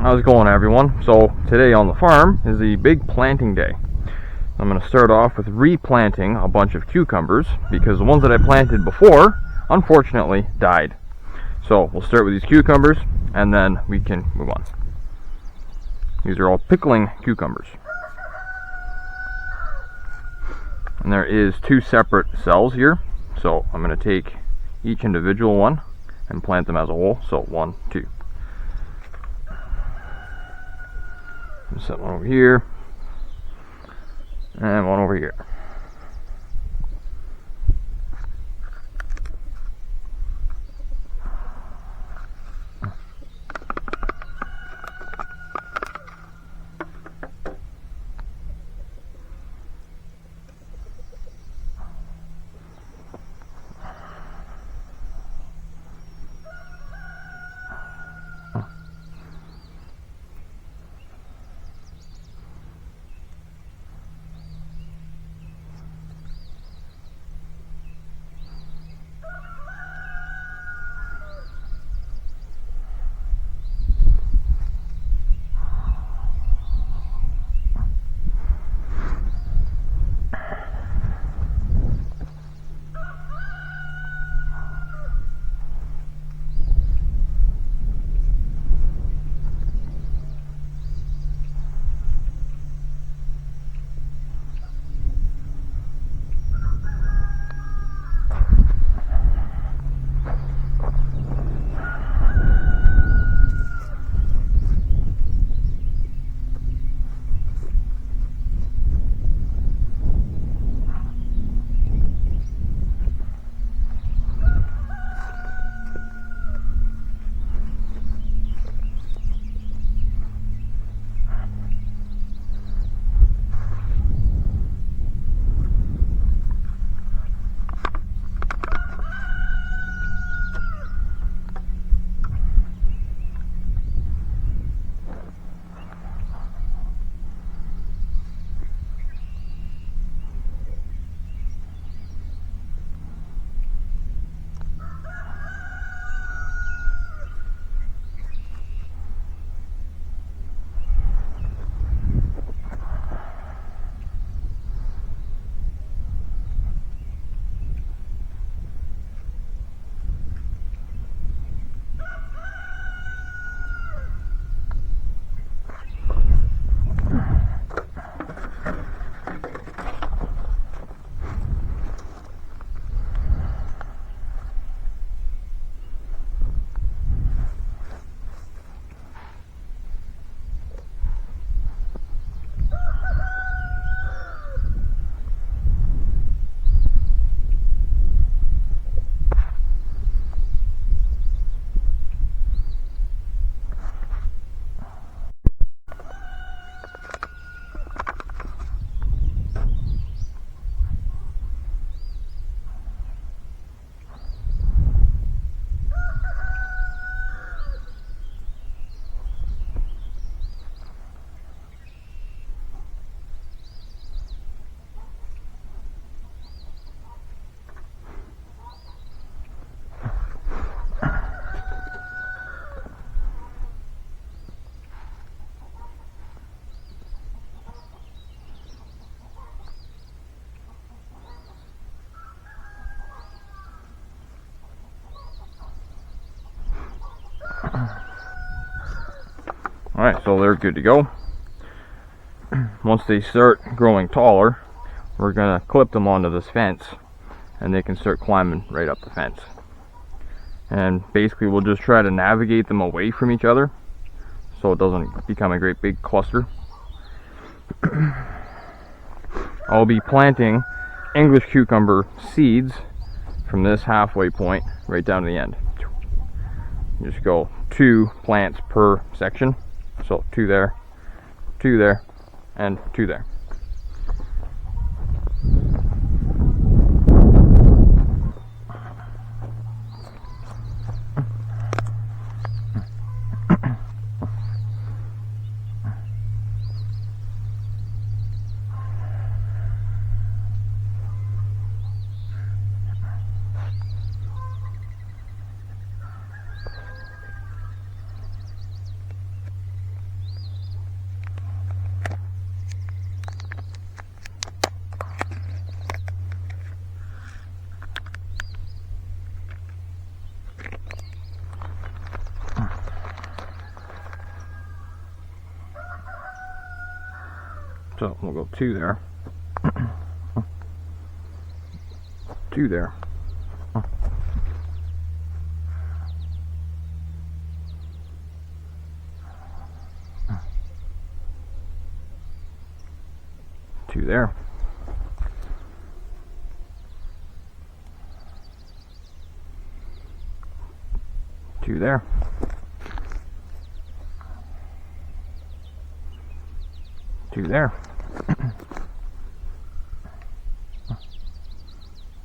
How's it going, everyone? So today on the farm is the big planting day. I'm going to start off with replanting a bunch of cucumbers because the ones that I planted before unfortunately died. So we'll start with these cucumbers and then we can move on. These are all pickling cucumbers. And there is 2 separate cells here. So I'm going to take each individual one and plant them as a whole. So 1, 2. Set one over here and one over here. Alright, so they're good to go. Once they start growing taller, we're going to clip them onto this fence and they can start climbing right up the fence. And basically we'll just try to navigate them away from each other so it doesn't become a great big cluster. I'll be planting English cucumber seeds from this halfway point right down to the end. Just go 2 plants per section. So 2 there, 2 there, and 2 there. So we'll go 2 there. 2 there. 2 there. 2 there. 2 there.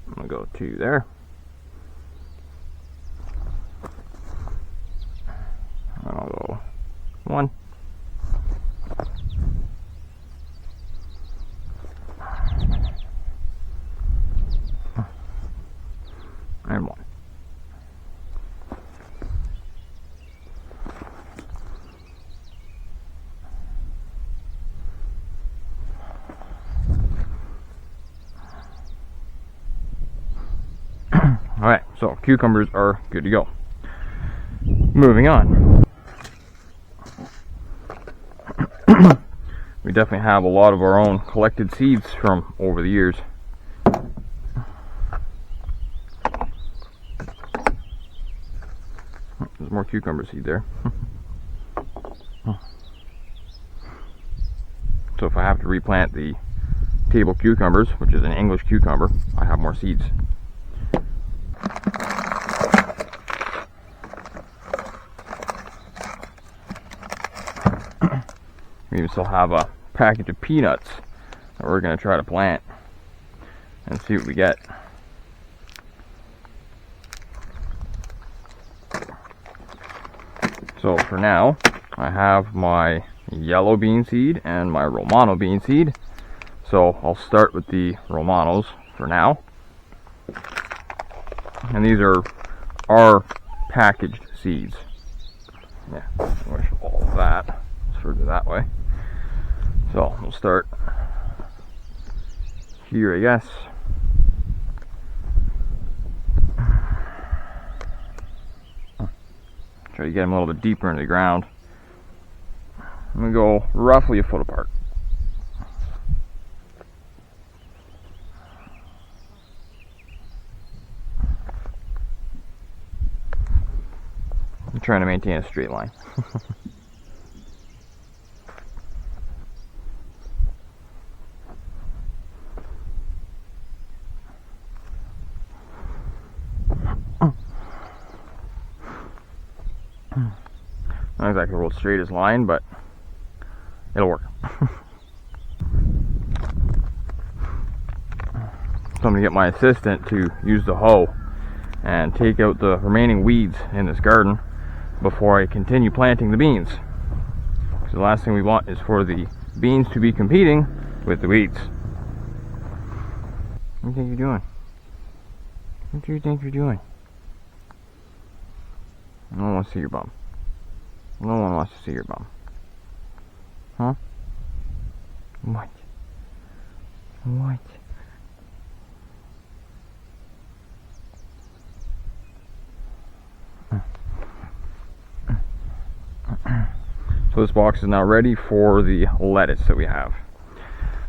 I'm gonna go 2 there. I'll go 1. And 1. Alright, so cucumbers are good to go. Moving on. We definitely have a lot of our own collected seeds from over the years. There's more cucumber seed there. So if I have to replant the table cucumbers, which is an English cucumber, I have more seeds. We even still have a package of peanuts that we're going to try to plant and see what we get. So for now, I have my yellow bean seed and my Romano bean seed. So I'll start with the Romanos for now. And these are our packaged seeds. Yeah, wish all of that. Let's further that way. So we'll start here, I guess. Try to get them a little bit deeper into the ground. I'm going to go roughly a foot apart. I'm trying to maintain a straight line. Not exactly the world's straightest line, but it'll work. So I'm going to get my assistant to use the hoe and take out the remaining weeds in this garden before I continue planting the beans. So the last thing we want is for the beans to be competing with the weeds. What do you think you're doing? What do you think you're doing? I don't want to see your bum. No one wants to see your bum. Huh? What? What? So this box is now ready for the lettuce that we have.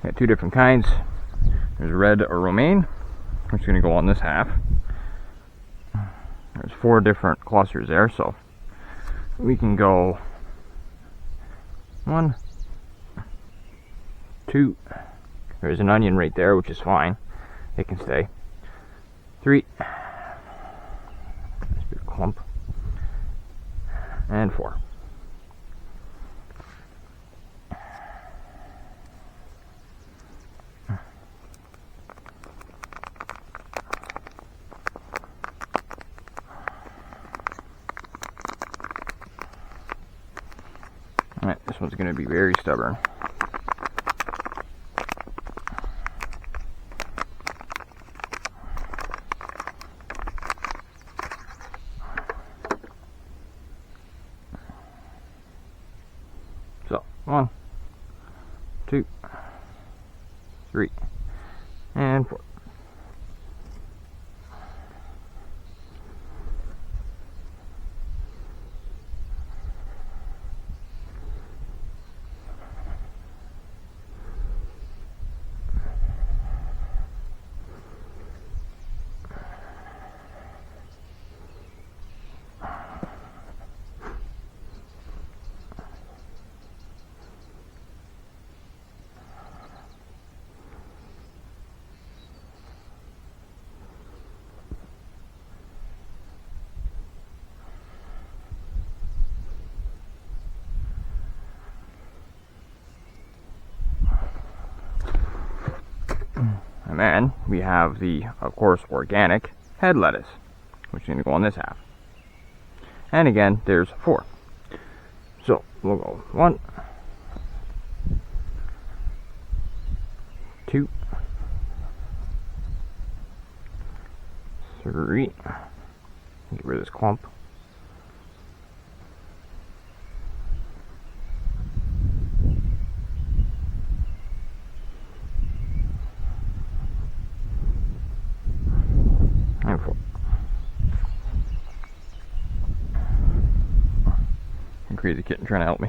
We got 2 different kinds. There's red or romaine, which is going to go on this half. There's 4 different clusters there, so we can go 1, 2. There's an onion right there, which is fine. It can stay. 3. Nice big clump. And 4. Alright, this one's going to be very stubborn. So, 1, 2, 3, and 4. then we have the, of course, organic head lettuce, which is going to go on this half. And again, there's 4. So we'll go 1, 2, 3. Get rid of this clump. 4. Crazy kitten trying to help me.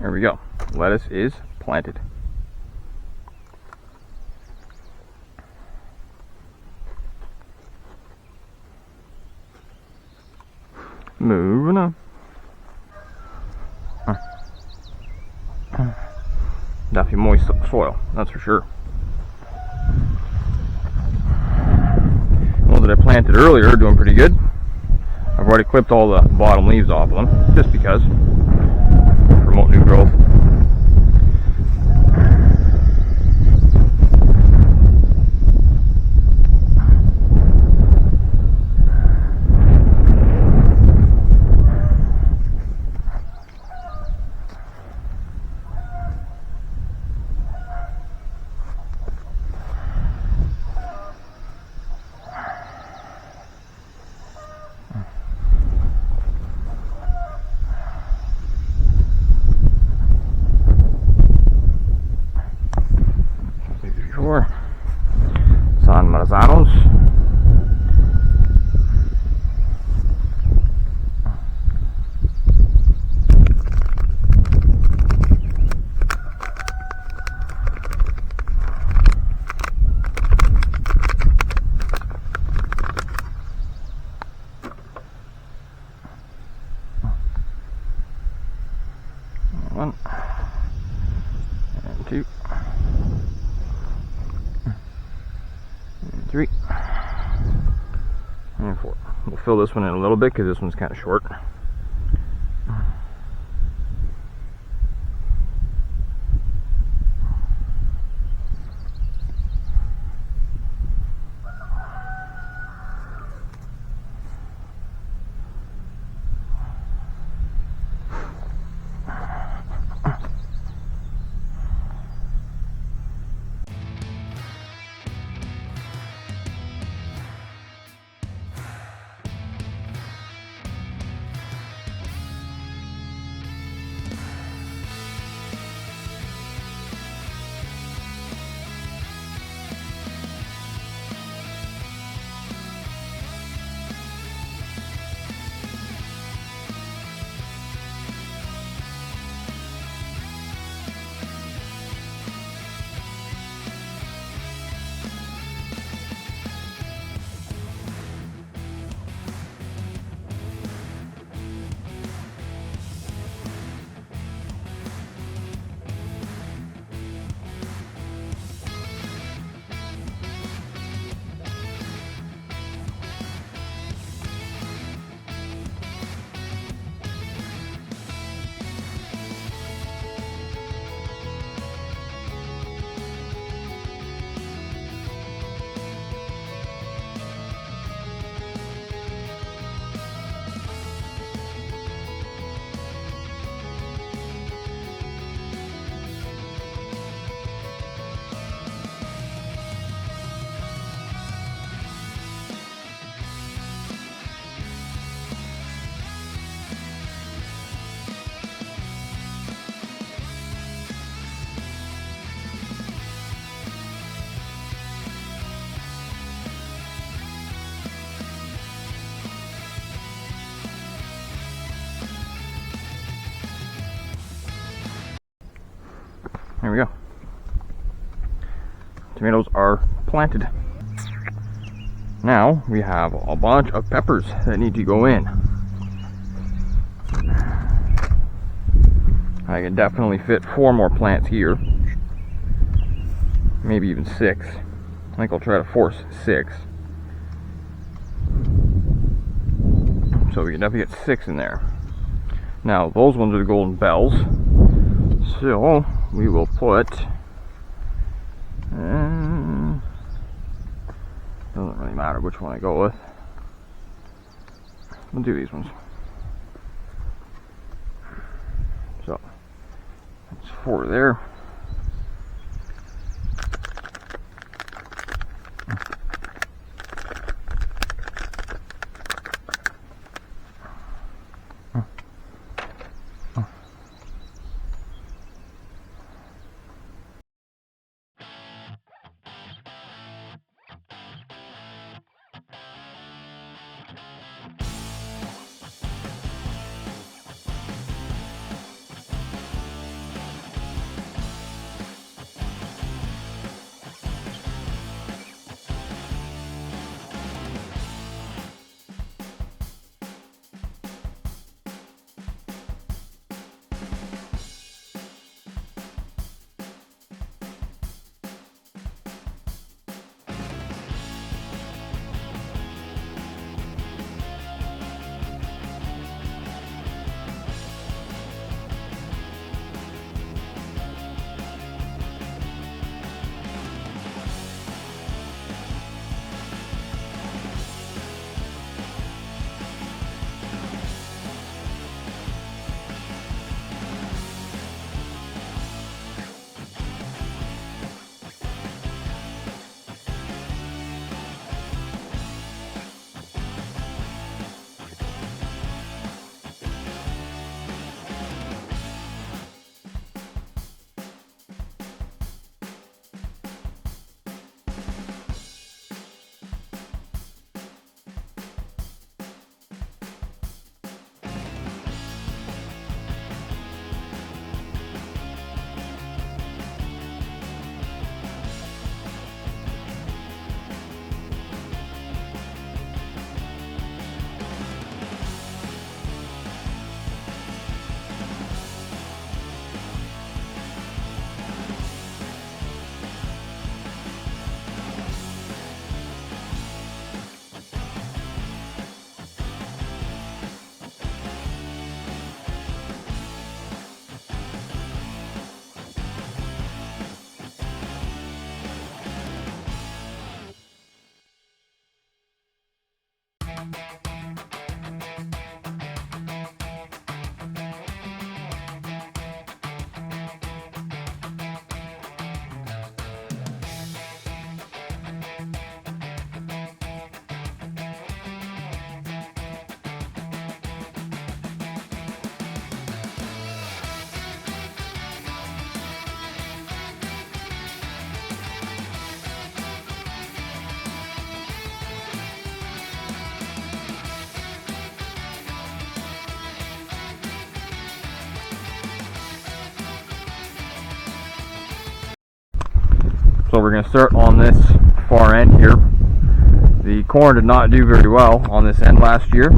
There we go. Lettuce is planted. Moving on. Definitely moist soil, that's for sure. The ones that I planted earlier are doing pretty good. I've already clipped all the bottom leaves off of them, just because. Promote new growth. San Marzanos. One and 2 and 3 and 4. We'll fill this one in a little bit because this one's kind of short. tomatoes are planted. Now we have a bunch of peppers that need to go in. I can definitely fit 4 more plants here. Maybe even 6. I think I'll try to force 6. So we can definitely get 6 in there. Now those ones are the golden bells. So we will put, doesn't really matter which one I go with. We'll do these ones. So that's 4 there. So we're going to start on this far end here. The corn did not do very well on this end last year,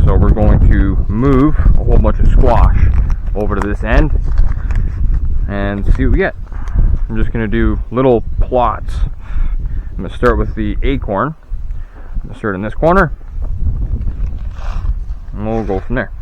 so we're going to move a whole bunch of squash over to this end and see what we get. I'm just going to do little plots. I'm going to start with the acorn. I'm going to start in this corner, and we'll go from there.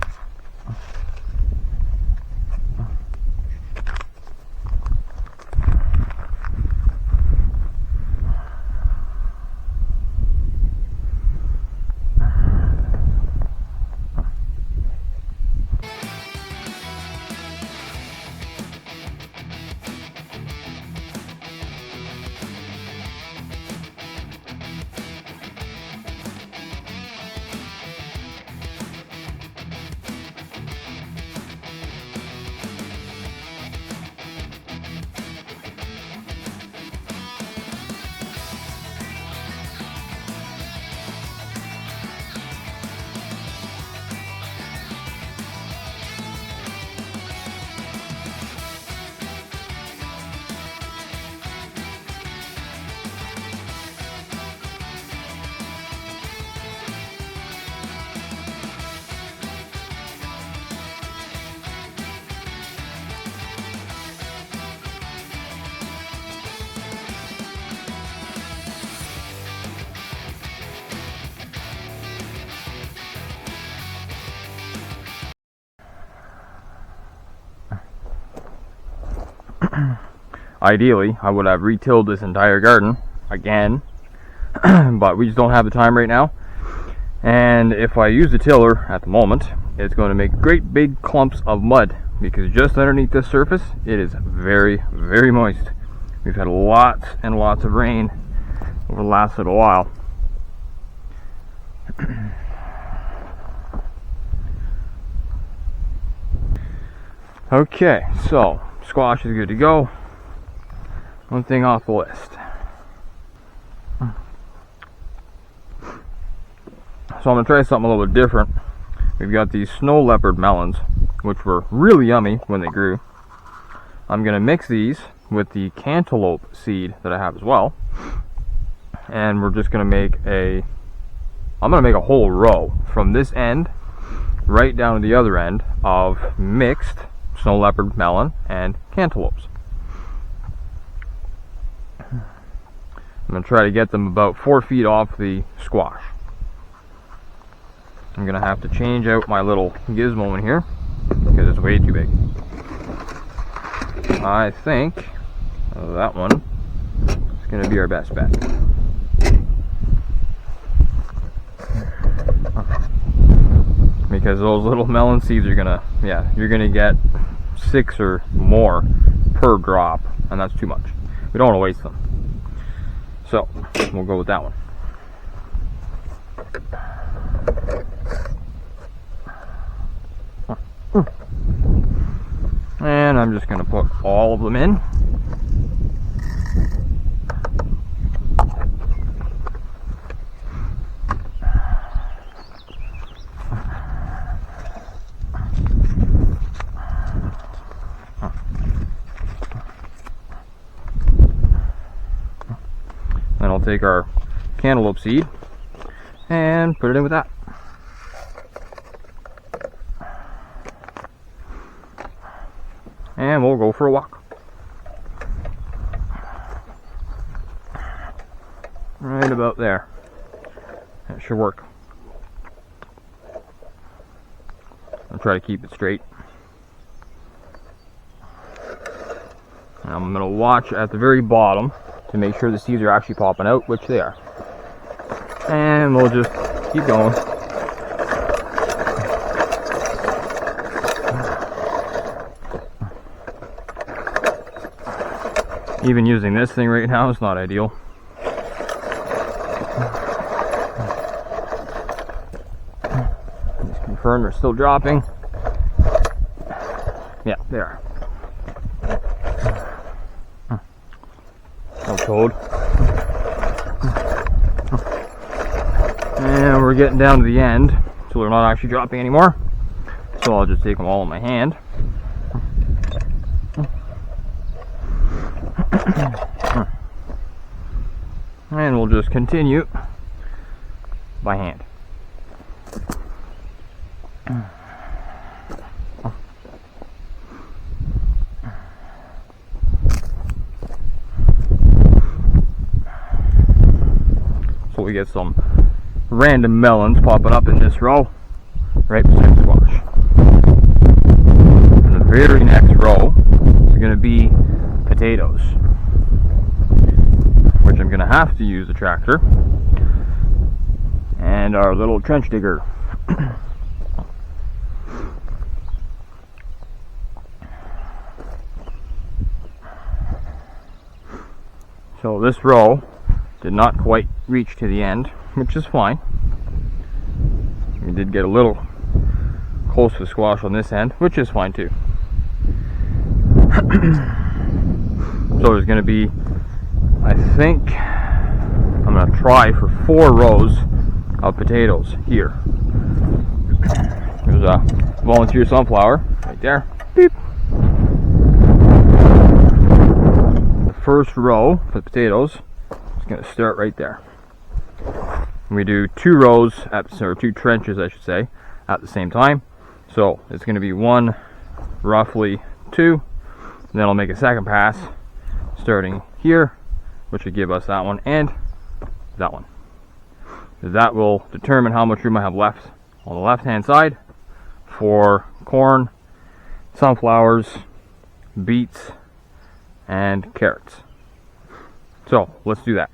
Ideally, I would have re-tilled this entire garden again, but we just don't have the time right now. And if I use the tiller at the moment, it's going to make great big clumps of mud, because just underneath this surface, it is very, very moist. We've had lots and lots of rain over the last little while. Okay, so squash is good to go. One thing off the list. So I'm going to try something a little bit different. We've got these snow leopard melons, which were really yummy when they grew. I'm going to mix these with the cantaloupe seed that I have as well. And we're just going to make I'm going to make a whole row from this end right down to the other end of mixed snow leopard melon and cantaloupes. I'm going to try to get them about 4 feet off the squash. I'm going to have to change out my little gizmo in here because it's way too big. I think that one is going to be our best bet. Because those little melon seeds are gonna, you're gonna get 6 or more per drop, and that's too much. We don't want to waste them. So we'll go with that one. And I'm just gonna put all of them in. Then I'll take our cantaloupe seed and put it in with that. And we'll go for a walk. Right about there. That should work. I'll try to keep it straight. And I'm going to watch at the very bottom to make sure the seeds are actually popping out, which they are. And we'll just keep going. Even using this thing right now is not ideal. Just confirm they're still dropping. Yeah, they are. No toad. And we're getting down to the end, so they're not actually dropping anymore. So I'll just take them all in my hand. And we'll just continue by hand. So we get some random melons popping up in this row, right beside the squash. And the very next row is going to be potatoes, which I'm going to have to use a tractor and our little trench digger. So this row did not quite reach to the end, which is fine. We did get a little close to the squash on this end, which is fine too. So there's going to be, I think, I'm going to try for 4 rows of potatoes here. There's a volunteer sunflower right there. Beep. The first row for the potatoes is going to start right there. We do 2 rows, or 2 trenches I should say, at the same time. So it's going to be 1, roughly 2, and then I'll make a second pass starting here, which will give us that one and that one. That will determine how much room I have left on the left hand side for corn, sunflowers, beets, and carrots. So let's do that.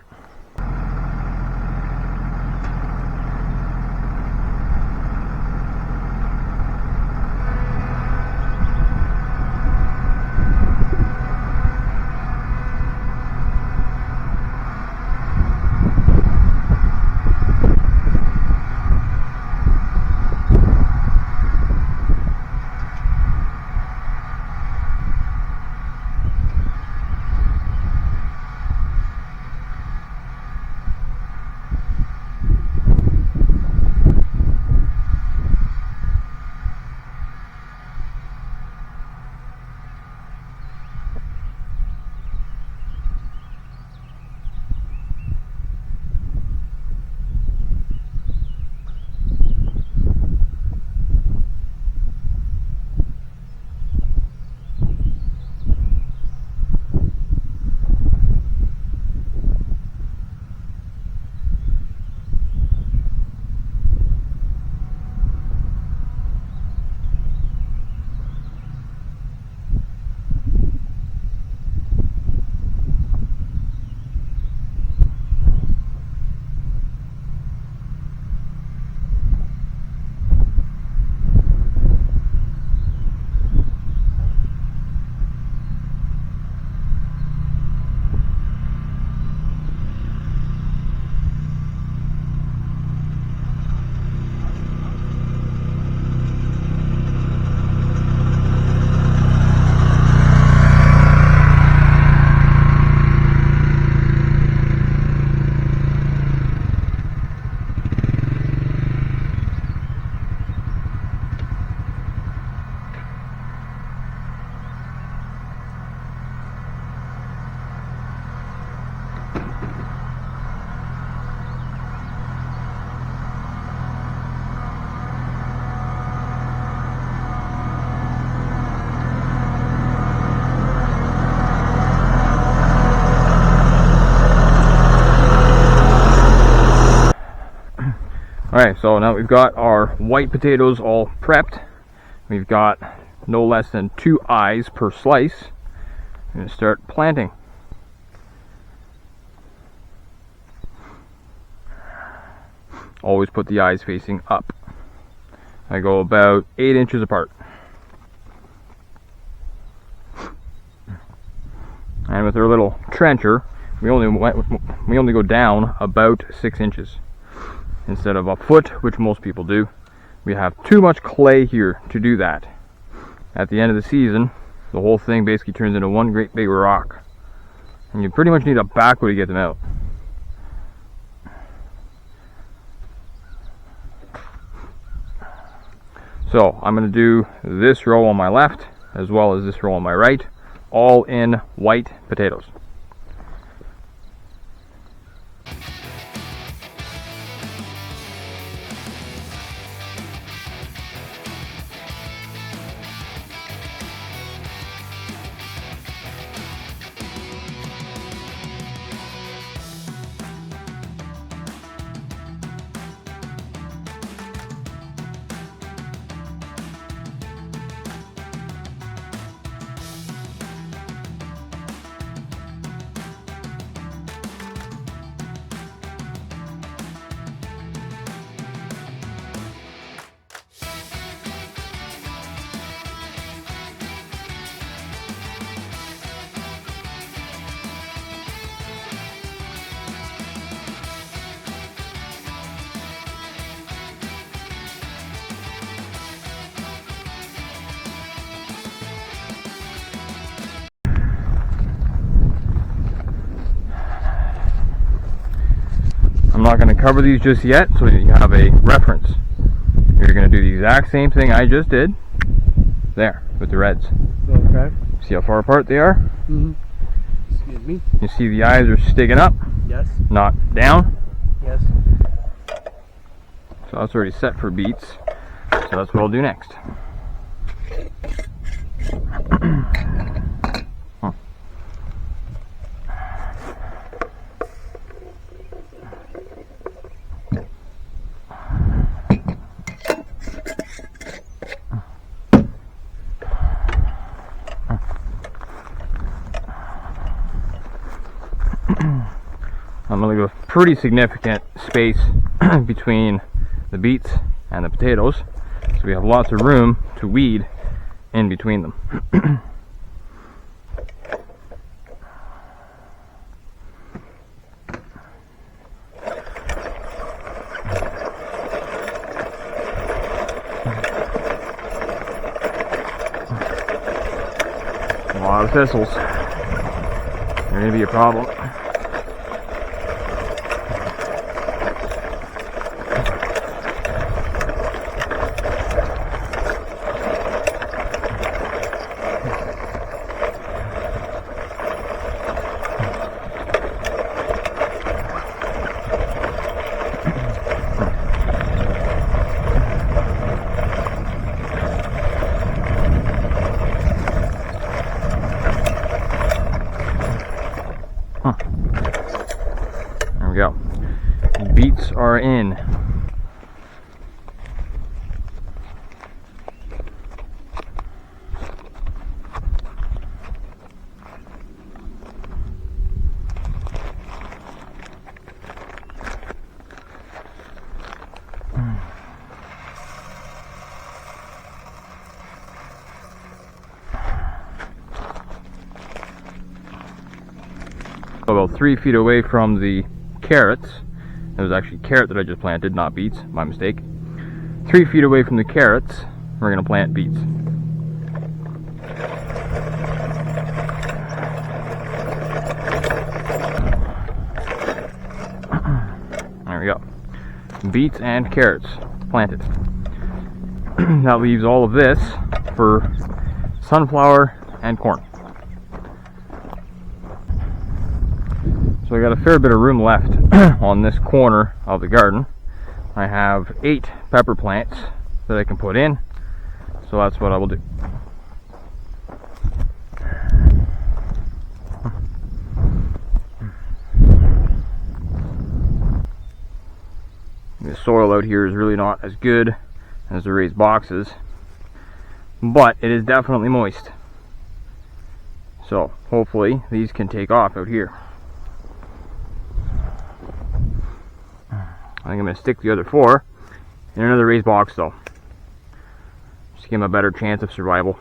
Alright, so now we've got our white potatoes all prepped. We've got no less than 2 eyes per slice. I'm going to start planting. Always put the eyes facing up. I go about 8 inches apart. And with our little trencher, we only go down about 6 inches. Instead of a foot, which most people do. We have too much clay here to do that. At the end of the season, the whole thing basically turns into one great big rock. And you pretty much need a backhoe to get them out. So I'm going to do this row on my left as well as this row on my right, all in white potatoes. I'm not going to cover these just yet, so you have a reference. You're going to do the exact same thing I just did there with the reds. Okay. See how far apart they are? Mm-hmm. Excuse me. You see the eyes are sticking up? Yes. Not down? Yes. So that's already set for beets. So that's what I'll do next. I'm going to leave a pretty significant space between the beets and the potatoes, so we have lots of room to weed in between them. A lot of thistles. They're going to be a problem. There we go. Beets are in. About 3 feet away from the carrots. It was actually carrot that I just planted, not beets. My mistake. 3 feet away from the carrots, we're going to plant beets. There we go. Beets and carrots planted. That leaves all of this for sunflower and corn. So I got a fair bit of room left on this corner of the garden. I have 8 pepper plants that I can put in, so that's what I will do. The soil out here is really not as good as the raised boxes, but it is definitely moist. So hopefully these can take off out here. I think I'm going to stick the other 4 in another raised box though. Just to give them a better chance of survival.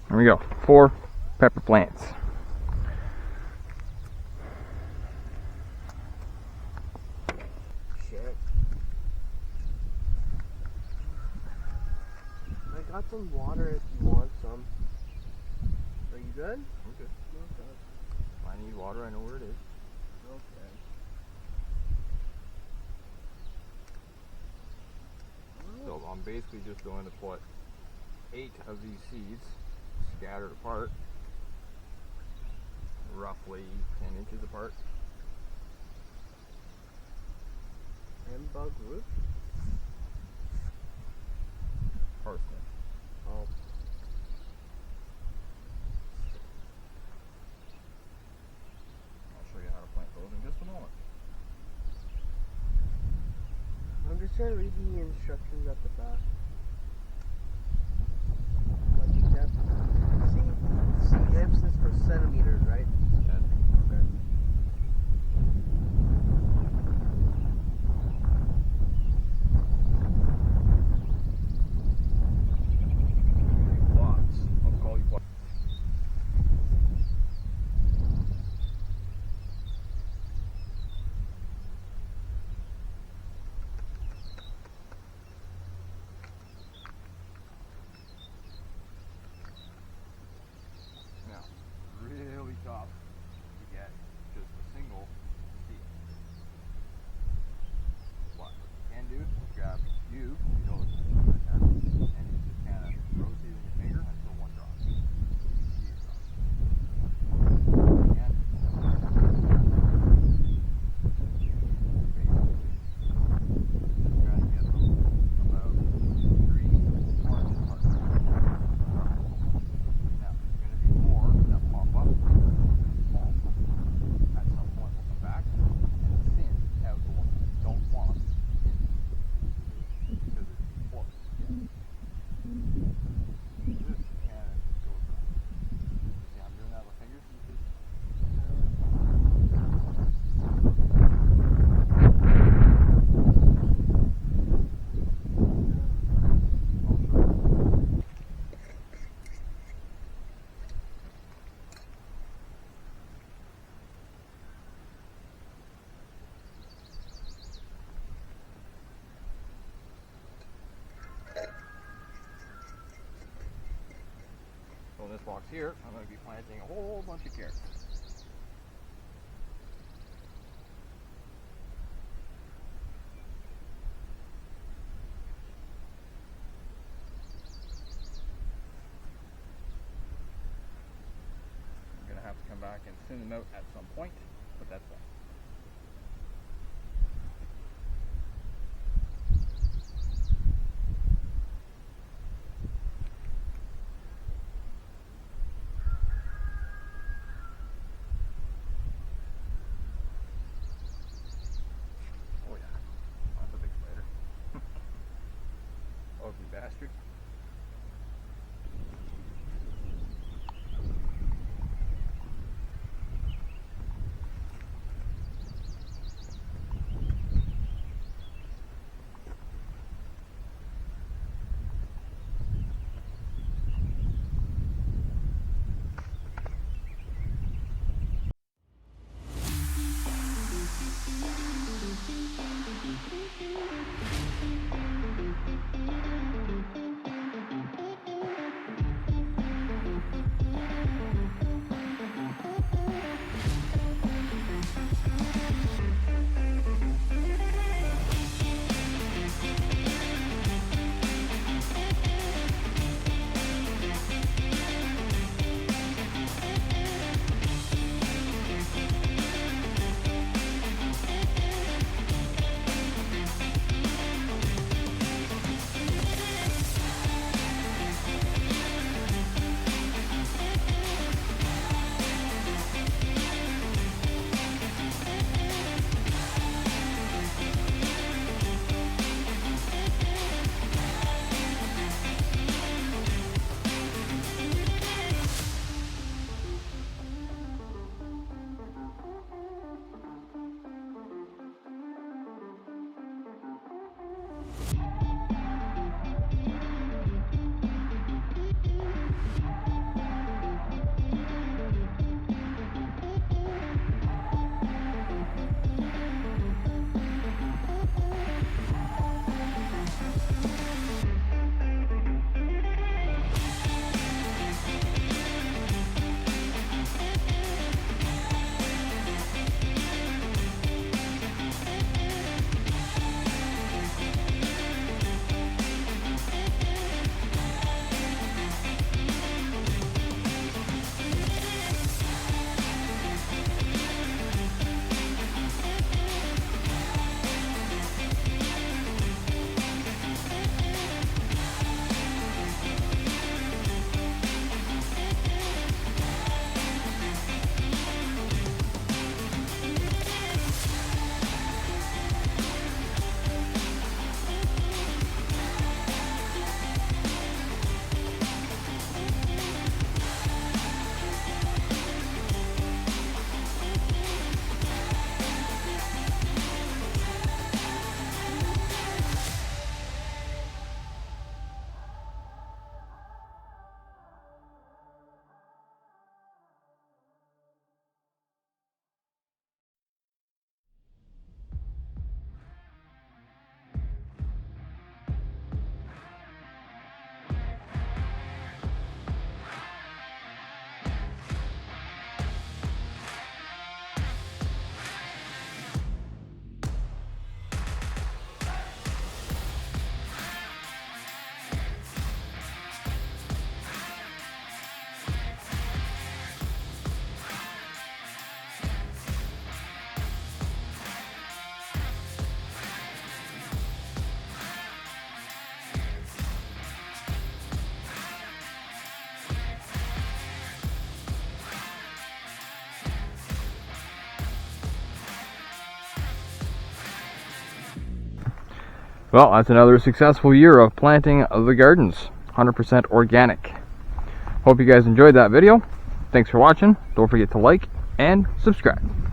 There we go. 4 pepper plants. Shit. I got some water if you want some. Are you good? I'm good. Okay. If I need water, I know where it is. Okay. So I'm basically just going to put 8 of these seeds scattered apart, roughly 10 inches apart. And bug root? Parsnip. Oh. I'll show you how to plant those in just a moment. I'm just trying to read the instructions at the back. See, emphasis for centimeters, right? Yeah. Okay. Lots. I'll call you. So in this box here, I'm going to be planting a whole bunch of carrots. I'm going to have to come back and thin them out at some point, but that's fine. Ugly bastard. Well, that's another successful year of planting the gardens. 100% organic. Hope you guys enjoyed that video. Thanks for watching. Don't forget to like and subscribe.